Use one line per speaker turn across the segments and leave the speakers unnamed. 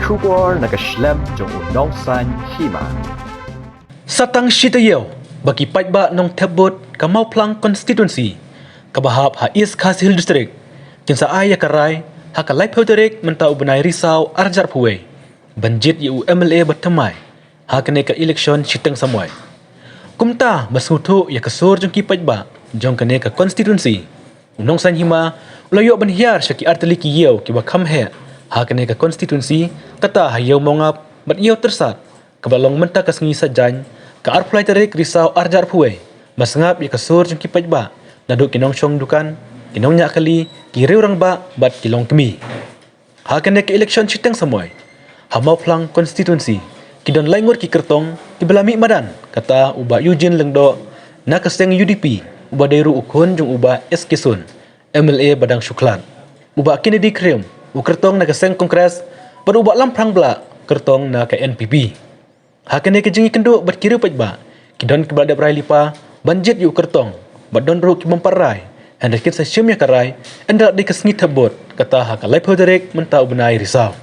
Kubor nakaslem jong unong san hima.
Satang Shitayew bagi pajba nong tebut kamau plang constituency kabahap ha East Khasi Hill District kinsa aya karai ha kalai photorik mentau benai risau arjar puwe banjit yu MLA batamai ha kene ka election siteng samoy kumta basutu ya kasur jong ki pajba jong kene ka constituency unong san hima ulayo banhiar syaki arteli ki yew ki bakam he ha kene ka constituency kata hayew mongap bat yew tersat kabalong menta kasngi sajan ka arplai tarik risau arjar puwe masngap ya kasur jong ki pajba naduk kinong syong dukan kinong nya kali kiri orang ba bat kilong kemi ha kene ka election siteng samoy ha mau plang constituency kidon laingur ki kertong ki belami madan kata uba Eugene Lengdo na kaseng UDP uba Dairu Ukun jong uba SK Sun MLA Badang Syuklan uba Kennedy Krim u kertong na kaseng kongres bar uba Lamprang Bla kertong na ka NPP ha kene ka jingi kendo bat kiri pajba kidon ki balada brai lipa banjit yu kertong badon ru ki memparai anda kin sa syemya karai anda di kasngi tabot kata ha kalai poderek mentau benai risau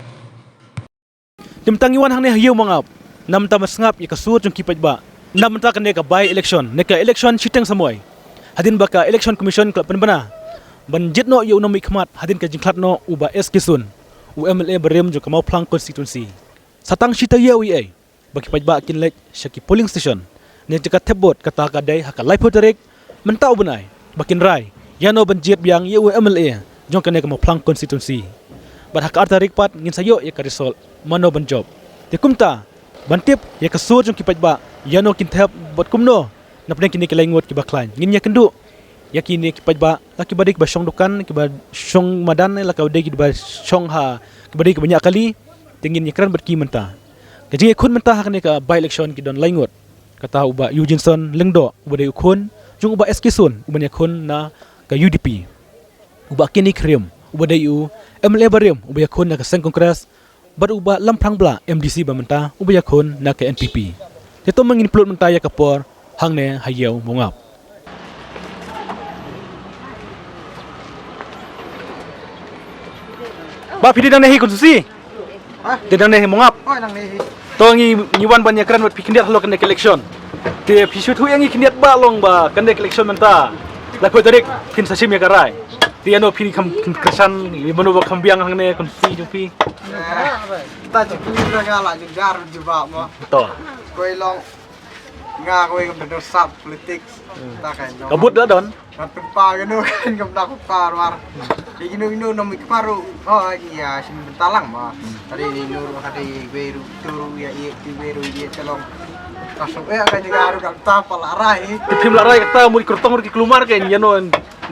dimtangiwan hang ne hayu mangap nam ta masngap ya kasur jong ki pajba nam ta kan ne ka by election ne ka election siteng samoy hadin baka election commission klub penbana banjit no yu nomi khmat hadin ka jingklat no uba SK Sun u MLA berem jong kamau plang constituency satang Shitayew ai bagi pajba kinlek syaki polling station ne jaka tebot kata kadai ha kalai poderek mentau benai bakin rai yano banjit biang yu MLA jong kene kamau plang constituency bat hak arta rikpat ngin sayo ya ka result mano banjob te kumta bantip ya kasur jong ki pajba yano kin thep bot kumno na pren kini kelai ngot ki baklan ngin ya kendu ya kini ki pajba laki badik ba syong dukan ki ba syong madan la ka dei ki ba syong ha ki badik banyak kali tingin ya kran bat ki menta kaji khun menta hak ne ka by election ki don laingot kata uba Eugene Lengdo uba Dairu Ukun jong uba SK Sun uba nya khun na ka UDP uba Kini Krim uba Dairu MLA Barem uba yakun na ka seng kongres bar uba Lamprang Bla MDC ba menta uba yakun na ka NPP teto mangin plot menta ya kapor hang ne hayew mongap ba pidi dan nehi konstitusi te dan nehi mongap
nang ni
to ngi wan ban yakran wat pikindiat halo kan election te pisut hu yang kindiat ba long ba kan election menta la ko tarik kin sasim ya karai ti ano pini kam kesan mano ba kambiang hang ne konstitusi jupi
ta chỉ cứ ra la ni gar ju ba mo
to
koi long nga koi kam do sap politics ta kan
kabut dah don
kan pa kan kan kam da pa mar di gino no mi paru oh iya sin bentalang ma tadi ni nur hadi beru turu ya i beru dia celong kasuk kan juga kan ta palarai
tim larai kata mu ikurtong ru keluar kan yano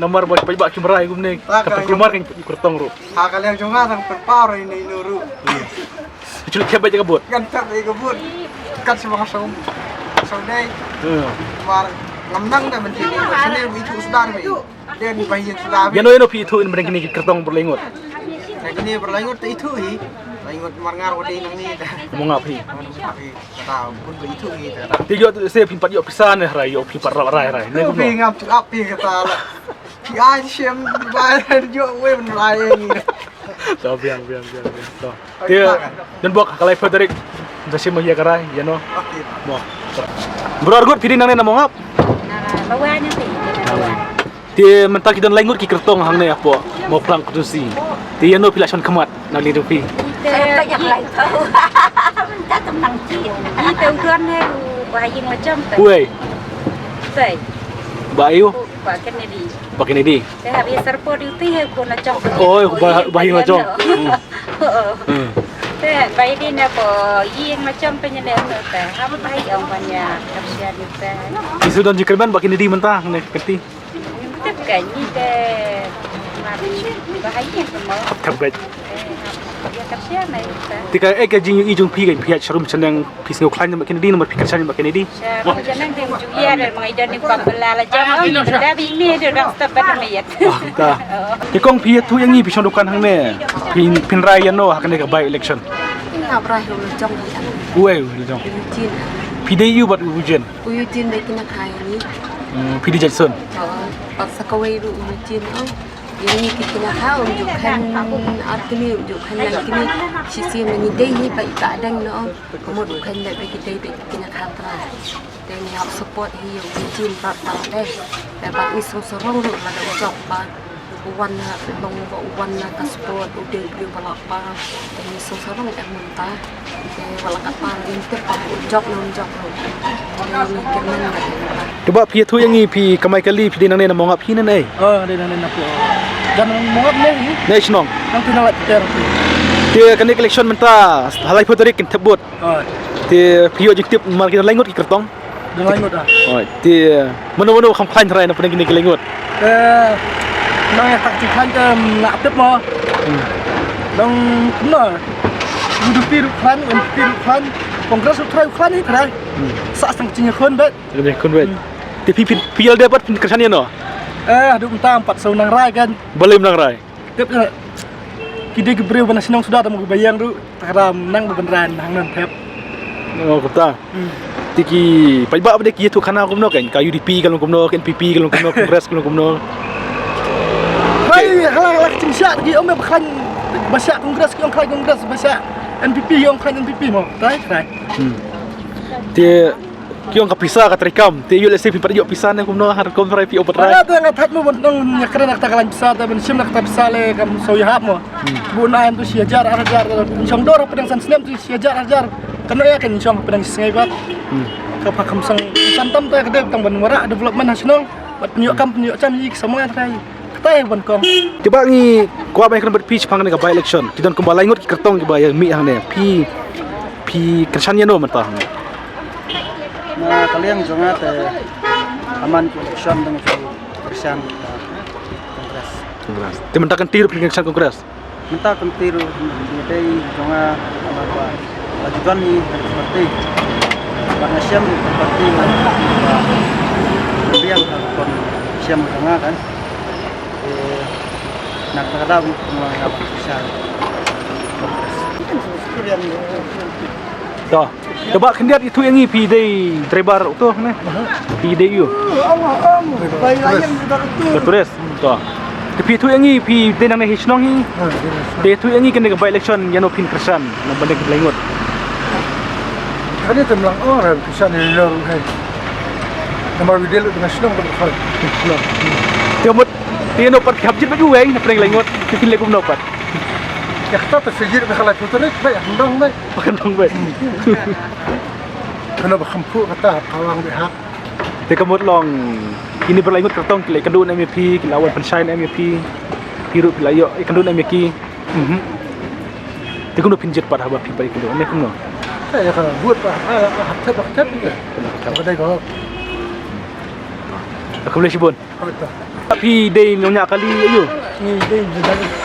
nomor ba pajba kimrai gumne kata keluar kan ikurtong ru
ha kalian juga nang perparo ini nuru
Cuma kebaj kabut
kan tak ikut kan semua so dai mar ngamnang dah menteri sini itu sudah ni dia ni bahian sudah
yano pi itu in kini kertong berlengot
nah ini berlanjut itu hi lanjut marngar wadi nang ni dah
mau ngapi
tahu pun itu kita
tiga tu saya pimpat yo pisan rai yo pimpat rai ne
aku
gumno
ngap api kata lah pi ai siem bayar jo we menrai ni
to biang to dia dan bok kalai Frederick jasi mah ya karai yano
okey
mo berargut pidi nang ne mau ngap
bawanya sih
ti mentak dan lengut ki kertong hang ne apo mau plang kutusi ti yano pilation kemat nang li dupi
saya tak lain tahu minta tentang dia itu kan bayi macam tu
kuai
saya
bayu
pakai ni
pakai ni di
saya habis serpo duty he ko na chong
oh bayi macam
saya bayi ni apa yang macam penyelem tu apa bayi orang banyak kapsian itu
isu don jikerban pakai ni di mentah ne keti
itu kan ni deh bahaya semua
kabet
ya kapsian itu
tika jing ijung pi pi sharum chandang pi sing klan makin di nomor pi kersan makin di
saya jangan dia juga ada mengai dan ni pambela jam dah bini dia orang start mayat
ta tikong pi tu yang ni pi shondukan hang ne pin rayan no hakane ka by election
Nga berakhir jong
uwe jong
Uyutin
pi de yu bat ujen
Uyutin baik kena kaya ni
pi de Jackson
Paksa kawai ru Uyutin Yang kita nak tahu unjukkan artinya unjukkan lagi ni sisi menidai ni baik kadang no kemudian lagi kita nak kata dan yang support hi yang jin tak deh dapat ni sorong lu ada job ba uwan na bang uwan na ka support udah beli balak pa dan ni sorong muntah balak apa inte pa job job ni kemen
Coba pi tu yang ni pi kamai kali pi nang ne mo ngap pi nan ai.
Dia nang nak jangan mengap ni.
National.
Nang tina lak ter.
Dia kan election menta halai photorik kin tebut. Dia pi objektif mal kita lengut ki kertong.
Dah lanjut dah.
Dia mono kham khan rai na pun kini lengut.
Nang tak cikan ke nak tep mo. Nang kena. Duduk piru khan, kongres utrai khan ni krai. Sa sang cinya khon bet.
Lebih kun bet. Dia pi dapat kerjanya no.
Duk entah 4 tahun nang rai kan.
Boleh menang rai.
Tep kide ke breu bana sinong sudah tamu bayang tu takram nang beneran hang nan tep.
Oh kata. Tiki pajba bade ki tu khana kumno kan ka UDP kalong kumno NPP kalong kumno kongres kalong kumno.
Hai halak cingsya ki om bekhan basya kongres ki om khai kongres basya NPP om khai NPP mo. Trai.
Dia kiong kapisa ka trikam. Dia yul sip pada yuk pisan kumno har kom rai pi opat rai.
Ada ngat hat mo nang nyakra nak takalan bisa ta ben sim nak ta bisa le kam so yahap mo. Bunahan tu siajar arjar insang dor pedang san snem tu siajar arjar. Kena ya kan insang pedang sengai bat. Kapa kam sang santam ta kedep tang ban wara development nasional. Bat penyuk cam yik semua rai. Ketai ban kong.
Coba ni kuat banyak kan berpitch pang ni ka by election. Kita kembali ngot ki kertong ki bayar mi hang ne. Pi kersannya no mentah.
Nah, kalian jangan aman election dengan persian kongres.
Dia mentakan tiru persian kongres.
Minta kentiru dari jangan apa lanjutan ni seperti karena siam seperti yang kon siam jangan kan. Nak ada mengenai persian kongres.
Dah. Coba kendiat itu yang ni pi day trebar tu ne. Pi day you. Betul. Dah. Tapi itu yang ni pi day nang hisnong ni. Day itu yang ni kena by election yang opin kersan nang banding lengut.
Kani temlang orang bisa ni lor hai. Nomor video dengan senang berfal.
Dia mut dia no pat habjit baju wei nang lengut. Kita legum no pat.
Ya kata tersegir berkala tuturik baik hendong baik.
Pakandong baik.
Kena berkhampu kata kawang behak.
Dia kemut long kini berlengut kertong kile kendun MEP kilawan pensain MEP piru pilayo kendun MEP. Dia kuno pinjat pat haba pi pai kendun ne kuno.
Saya kan buat hak ni. Kalau dah kau.
Aku boleh sibun.
Betul.
Tapi day nyonya kali ayo.
Ni dia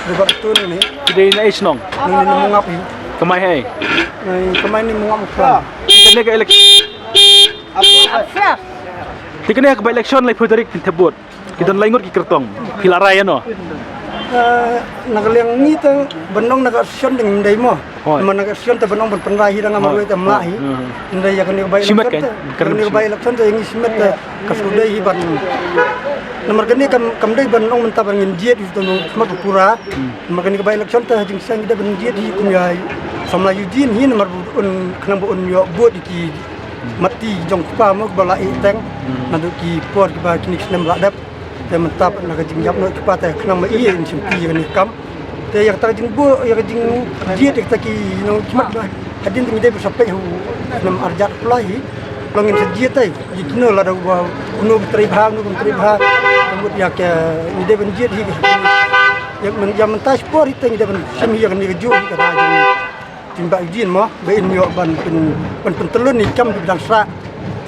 debat tu ni.
Day na isnong.
Ni mengap ni.
Kemai hai.
Ni kemain ni mengap pulang.
Kena ke election. Kena ke election lai photorik tebut. Kita lengut ki kertong. Pilarai no.
Nagaliang ni tu benong nagasion dengan demo. Mana nagasion tu benong berpenrahi dengan malu itu melahi. Ndai yang ni baik.
Simet kan?
Kerana baik election tu yang simet kasudai ban. Nomor kini kam dai benong mentah bangin jet itu nomor pura. Nomor kini baik election tu hajing sang kita bangin jet di kumyai. Samla Eugene hi nomor un kenang un yo buat di mati jong pa mo bala iteng nandu ki por ki ba kini snem ladap te mentap na jing yap no ki pa te kenang ma iya in simpi ni kam te yak ta jing bu yak jing jet ta ki no kimat ba adin mi de sampai hu nem arjat pulai longin sejiet tai jikino la da wa no tri bhang no tri bha tembut yak mi de ben jet hi yang mentas por itu ni de ben semi yak ni ju ka da jing timbak izin mah bein yo ban pentelun ni cam di bidang sa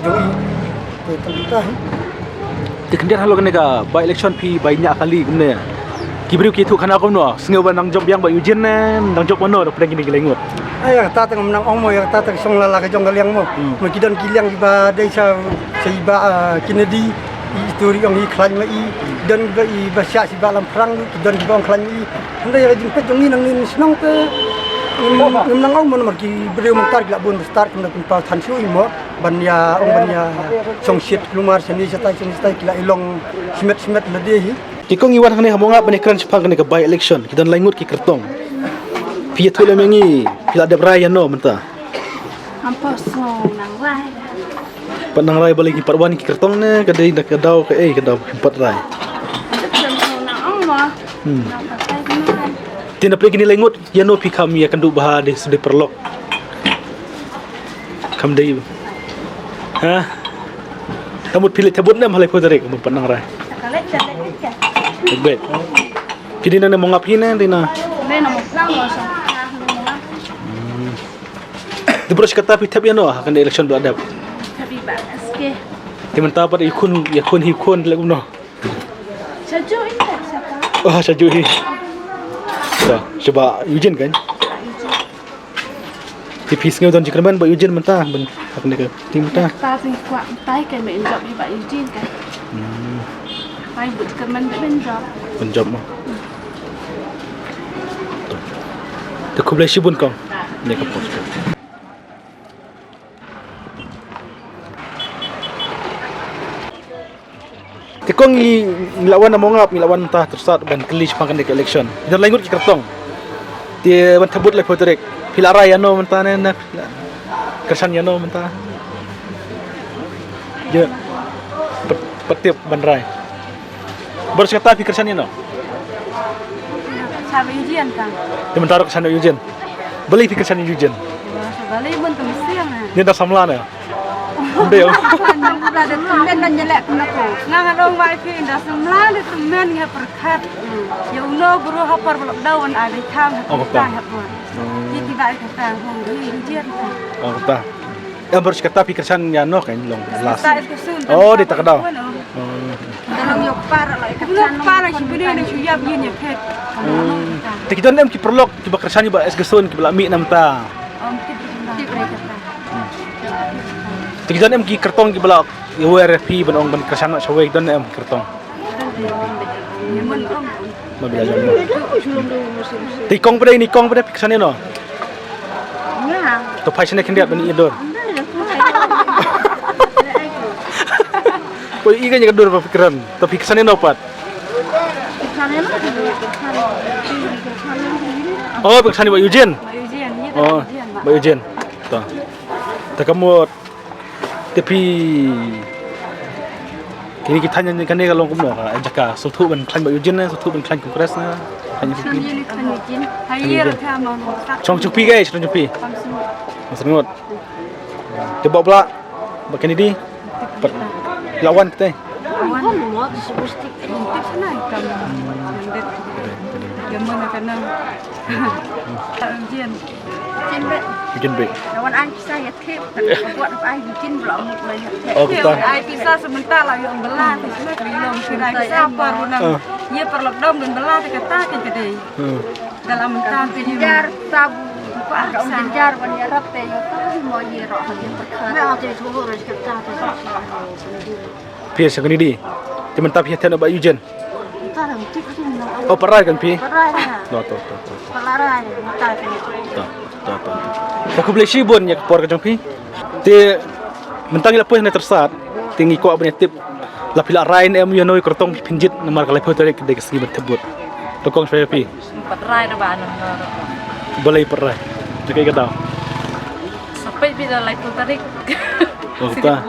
joi tentang
Dikendian halo kena ka by election pi banyak kali kena. Kibriu kitu kana ko no sengau banang job yang ba ujin nang job mono pada gini gelengut.
Ay ta tang menang omo ya ta tang song lala ka jong galiang mo. Makidan kiliang iba desa seiba Kennedy histori yang iklan mai dan ba i basya si balam perang dan bang klan i. Hendak ya jempet jong ni nang ni senang te Nang mau marki beliau mentar gila bun start kena kumpul tansu imo banya song shit keluar sini setai gila ilong simet lede hi
Kikong iwan kani hamonga bani kran sepang kani ke by election kita langut ki kertong. Pia tu le mengi pila ada raya no menta.
Hampa song nang rai.
Panang rai balik ki parwan ki kertong ne kadai nak kadau ke kadau empat rai.
Song nang Allah. Nang pakai kena.
Tina pergi ni langut ya no pi kami akan duk bah de sudah perlok. Kam dai. Ha? Kamu pilih cabut nam halai poderek kamu panang rai.
Kalau jadi
Baik. Kini nana mau ngapain Dina?
Nên là một năm rồi sao?
Di beros kata pi tapi no akan election beradab.
Tapi bạn SK.
Di mentah pada ikun hikun lagu no.
Saju ini tak siapa?
Oh saju hi. So, coba Eugene kan? Di pis ngau don jikraman ba Eugene mentah ben akan dekat tim mentah.
Ta thì quặng tay cái mẹ dọc như vậy trên cái. Tay bự cái mình bên dọc.
Penjam mah. Tu kau boleh sibun kau. Ni kau post. Tikong lawan na mongap, lawan tah tersat ban kelis pangkan dek election. Ida langut ki kertong. Dia ban tabut lai poterek. Pila raya no mentane na. Kersan ya no mentah. Je. Petiap ban rai. Baru kata pi kersan ya no.
Sao với Duyên cả?
Dia mentaro ke sana Eugene. Beli pi ke sana Eugene.
Balik pun tu mesti yang ni.
Ni dah samlan ya. Dia.
Nang dah ada temen dan jelek pun aku. Nang ada orang wifi dah sembilan ada temen yang perkat. Ya Allah guru hafar belum daun ada tham.
Oh, betul.
Jadi tidak kata hong Duyên kan.
Oh, betul. Yang baru kata pi kersan ya no kan long last.
Tak itu sun.
Oh, dia tak tahu.
Dalam yok par lah. Kenapa par lagi benda ni siap Duyên ya pet.
Tapi kita nem ki perlok coba kersan ni ba es gesun ki bela mi nam ta. Tapi kita nem ki kertong ki bela WRP banong ban kersan nak sawai dan nem kertong. Mau belajar mo. Tikong pada ini kong pada kersan ni no. Tu pai sini kendiat ban idor. Kau ikan jaga dur pikiran, tapi kersan ni no pat. Oh, berkesan Pak Eugene. Oh, Pak Eugene. Tuh. Tak kamu tapi kini kita hanya kan ni kalau kamu nak jaka suatu ban klan Pak Eugene, suatu ban klan kongres na hanya sepi. Chong cupi guys, chong cupi. Masrengot. Coba pula bagian ini lawan kita.
Gimana kena? Ujian.
Bikin baik.
Lawan ai pisah ya tip. Buat apa ai bikin belum banyak.
Oh, betul.
Ai pisah sebentar lah yang belah tu semua belum kira pisah baru nang. Ia perlu dom dan belah tu kata gede. Dalam mentah tu jar sabu. Pak jar wan ya ratte yo tu mau ye roh dia perkara. Nah, tu suruh ras kata tu.
Pia sekali di. Teman tapi hati nak Pak Eugene.
Tarang tip tu nak.
Oh, perai kan pi?
Perai dah.
Tuh.
Pelarai mentah tu.
Tuh. Aku boleh sibun ya por ke jongpi. Ti mentang ila pois na tersat. Tingi ko abne tip la pila rain em yo noi kertong pinjit namar kala po tere ke segi betebut. Tokong saya pi.
Perai dah bahan
Boleh perai. Dekai kata.
Sampai bila lagi tu tarik.
Oh, ta.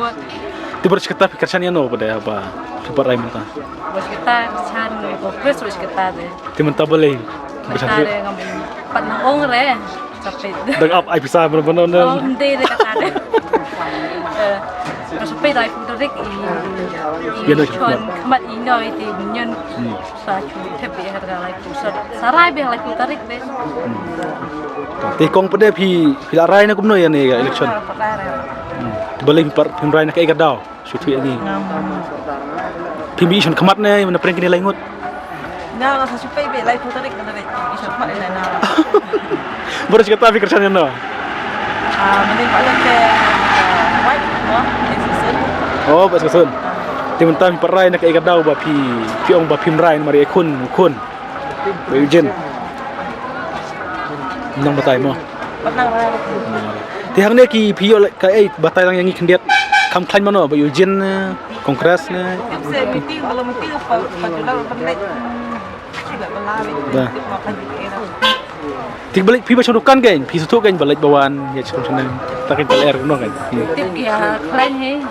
Ti baru kata kersan ya no pada apa? Super rai mentah.
Bos kita chan ko press bos kita deh.
Ti mentah boleh.
Kita deh ngam panong re. Sampai.
Deng up ai bisa benar-benar.
Oh, hindi deh kata deh. Sampai lagi tu tarik chon kemat ino itu nyen sa chu tepi harga lagi tu sarai beh lagi tu tarik deh.
Ti kong pada pila rai na kumno ya ni election. Boleh pim rai na kai gadau. Sutu ini. Pim isun kemat na mana prank ni laingut.
Nah, sa supay beh lagi tu tarik na deh. Isu kemat ni na.
Baru kata pikir sana no.
Mending pada ke white
Oh, pas kesun. Timun tam perai nak ikat dau bapi ong bapi merai mari kun. Ba Eugene. Nang batai mo.
Penang rai.
Ti hang ne ki pio ka batai lang yang kendiat kam klan mano ba Eugene kongres ni.
Saya mesti kalau mesti pajulah balik tidak berlari.
Dah. Tik balik pi macam dukan kan, pi sutuk kan balik bawan ya macam sana. Takin teler kan kan.
Tip ya klan he.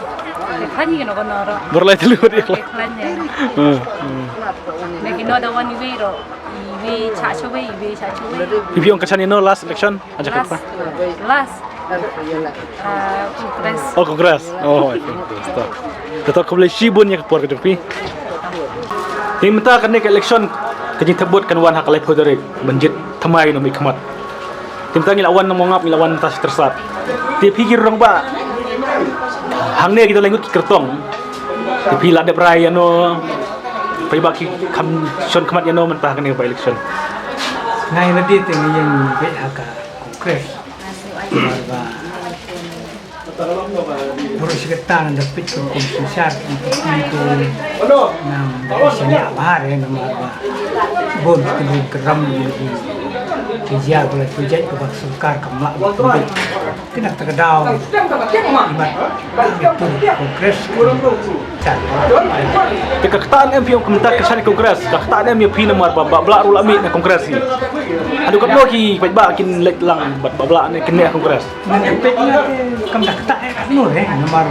Klan ni kan orang.
Berlai telur dia lah.
Klan ni. Lagi no ada one way ro. Iwe chachuwe.
Pi orang kesan no last election ajak apa?
Last. Kongres.
Oh kongres. Oh stop. Tetap kau boleh sibun ya keluar ke pi. Tim mentah kan ke election kejing tebut kan wan hak lai poderek banjit thamai no mi khamat. Tim tang lawan no mongap lawan tas tersat. Ti pikir rong ba. Hang ne kita lengut kertong. Ti pi la de brai no pai ba ki kham shon khamat no mentah kan ke election.
Ngay là đi từ những cái haka kongres và bersekretar dan dapat komisar itu nam senya bahar ya nama bon keram kerja boleh projek ke bakar kamla tidak terkedau imat itu kongres
Kekataan MP yang komentar kesan kongres, kekataan MP nomor babla rulami na kongres ni. Adu kat loki baik ba kin lek lang babla ni kena kongres.
Nanti kam dak tak nur nomor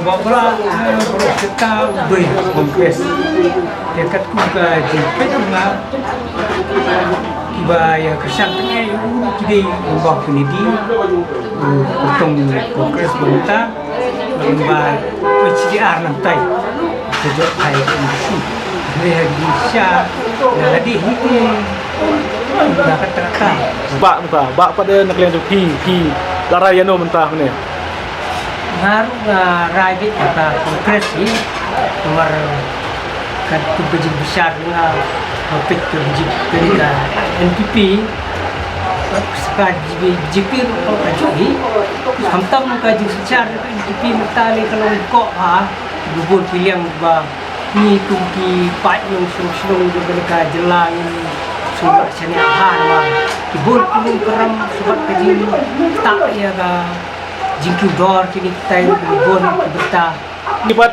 babla bersekretar doi kongres dekat ku ke jepit nga iba ya kesan tengah jadi ubah penidi potong kongres bentar lembar PCDR nanti sejak saya ini Malaysia jadi ini dah kata-kata
Bak pada nak lain tu pi larai no mentah ni.
ngaruh rajin kata kongres ini nomor kan tu besar dengan topik kerja NPP sekarang GP kalau kaji hamtam kaji secara GP mentali kalau kok gubul pilihan bah ni kuki pat yang selong mereka jelang surat seni bahar gubul pilihan keram sebab kaji tak ya ga jingku dor kini kita gubul berta
Lipat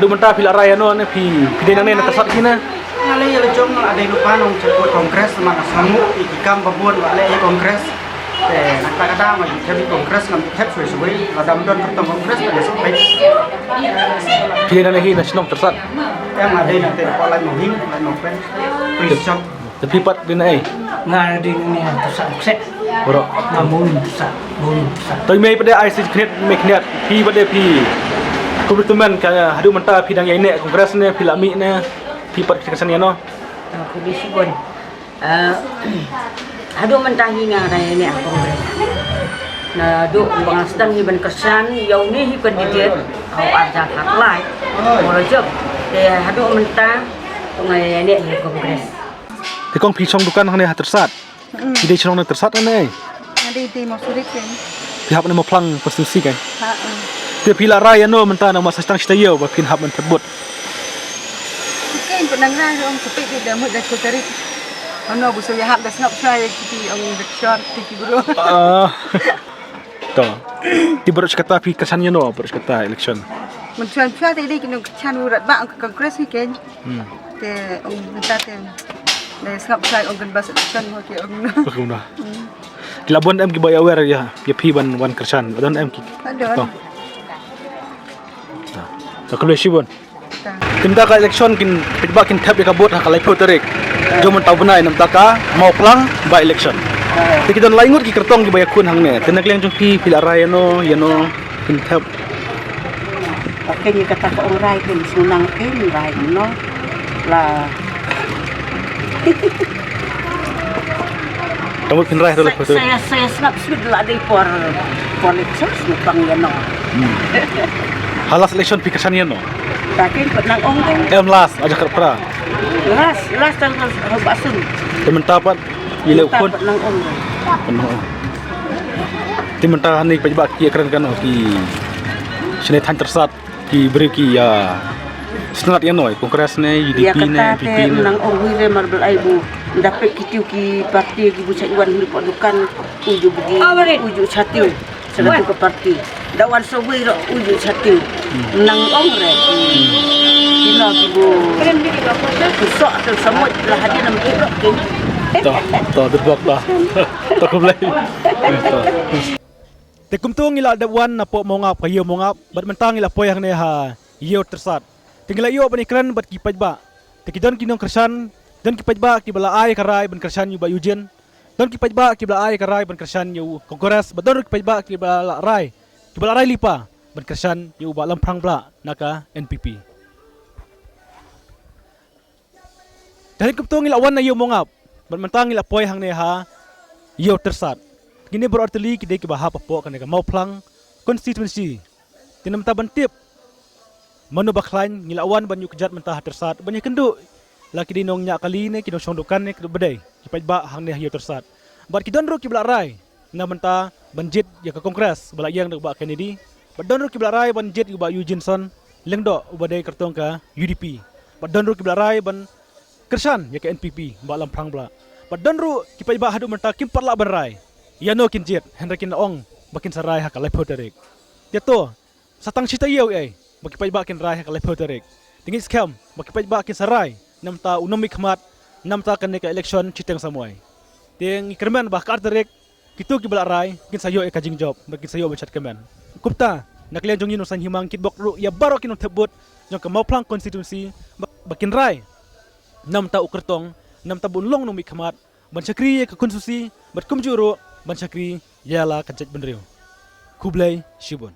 adu mentah pila raya no ne pi nang ne tersat kina.
Ngale ya jom ada lupa nong cekut kongres sama samu ikam babon wale kongres nak kata mah jadi kongres ngam tep suwe-suwe ladam don ketemu kongres pada sampai
Pi nang ne nasional tersat.
yang ada nanti pola mohim lain open prisok
Tapi pat din ai.
ngar di ni pusat set
Borok.
namun pusat
Tapi mai pada ai secret make net pi pada pi. Kompliment ka adu mentah pi dang yang ne kongres ne pi lami ne pi pat kesan no.
Kondisi pun aduh mentahi ngarai ini kongres. Nah, aduh bang sedang hiban kesan, yang ni hiban didiet, au ada hak lain, merojok. Dia aduh mentah, tungai ini kongres.
Tekong pi chong dukan hang ne tersat. Ide chong ne tersat ne.
Nanti di Masurik kan.
Pihak ne mo plang konstitusi kan. Dia pila raya no mentah nama sastang citayau ba pin hab men tebut.
Mungkin pendengar orang sepi di dalam dah kotarik. Ano buso ya hab dah snap saya kita orang election tiki bro.
To. Ti baru kata pi kesannya no baru kata election.
Mencuan tadi kena kecan urat bang kongres ni kan. Te orang minta te. Dah snap saya orang bas election ke orang.
Baguna. Kilabon em ki boy aware ya pi ban wan kersan. Adon em ki.
Ada.
Tak kalau sibon. Kita ka election kin pitba kin tap ka bot ka lai poterek. Jom tahu benai nam taka mau pelang ba election. Kita laingut ki kertong ki bayakun hang ne. Tenak leng jong pi pila raya no ya no kin tap.
Oke ni kata orang rai pun sunang ni rai no lah.
Kamu pin raya tu lah poterek.
Saya snap sudah lah di por election nupang yan no.
Halas election pi kesannya no.
Tapi penang ongkong.
Em las aja kerpra.
Las tanpa basun.
Temen tapat ile pun
Penang ongkong.
penuh. Temen tahan ni pajak ki keren kan ki sini tan tersat ki beri ki ya senat ya noi kongres ne
Ya
UDP ne
kata
PP
te
ne.
menang ongkong re marbel aibu. Dapat kitiu ki parti ki bucak wan hidup adukan uju begi uju chatiu sedatu ke parti. dawan sawi ro uji satu nang ongre kino kibu kusok tu semut lah hadir nam kiro kin
to debok to kublai te kumtung ila dewan na po mongap kayo mongap bat mentang ila poyang ne ha yo tersat tinggal yo panikran bat kipaj ba te kidon kinong kersan don kipaj ba ki bala ai karai ban kersan yu ba yujen don kipaj ba ki bala ai karai ban kersan yu kongres bat don kipaj ba ki bala rai lipa ban kersan yu ba lamprang bla naka NPP dahil kumtung ila wan na yo mongap bat mentang ila poyang ne ha yo tersat gini berarti kita ke bahap apa kan mau plang konstituensi tinam taban tip manu baklain ngilawan banyu kejat mentah tersat banyak kenduk laki di nongnya kali ni kita sondokan ni keduk bedai kipai ba hang ni hiyo tersat bat kidon ro kibla rai na mentah banjit ya ke kongres bala yang dak ba Kennedy bat don ro kibla rai banjit ba Eugenson lengdo ubadai kartong ka UDP bat don ro kibla rai ban kersan ya ke NPP ba lamprang bla bat don ro kipai ba hadu mentah kimpat la berai Yano kinjit hendrakin ong bakin sarai hak lepo tarik. Ya to satang cita iyo baki pai bakin rai hak lepo tarik. Tingis kam baki pai bakin sarai nam ta unom ikmat nam ta kan ka election citeng samoy. Ting ikerman bah kar tarik kitu ki bala rai kin sayo kajing job bakin sayo bechat kemen. Kupta naklian jong yino san himang kitbok ru ya baro kinong tebut jong ka mau plang konstitusi bakin rai nam ta ukertong nam ta bunlong nom ikmat ban sakri ka konstitusi bat kumjuro ban sakri yala kajat benriu Kublai Shibun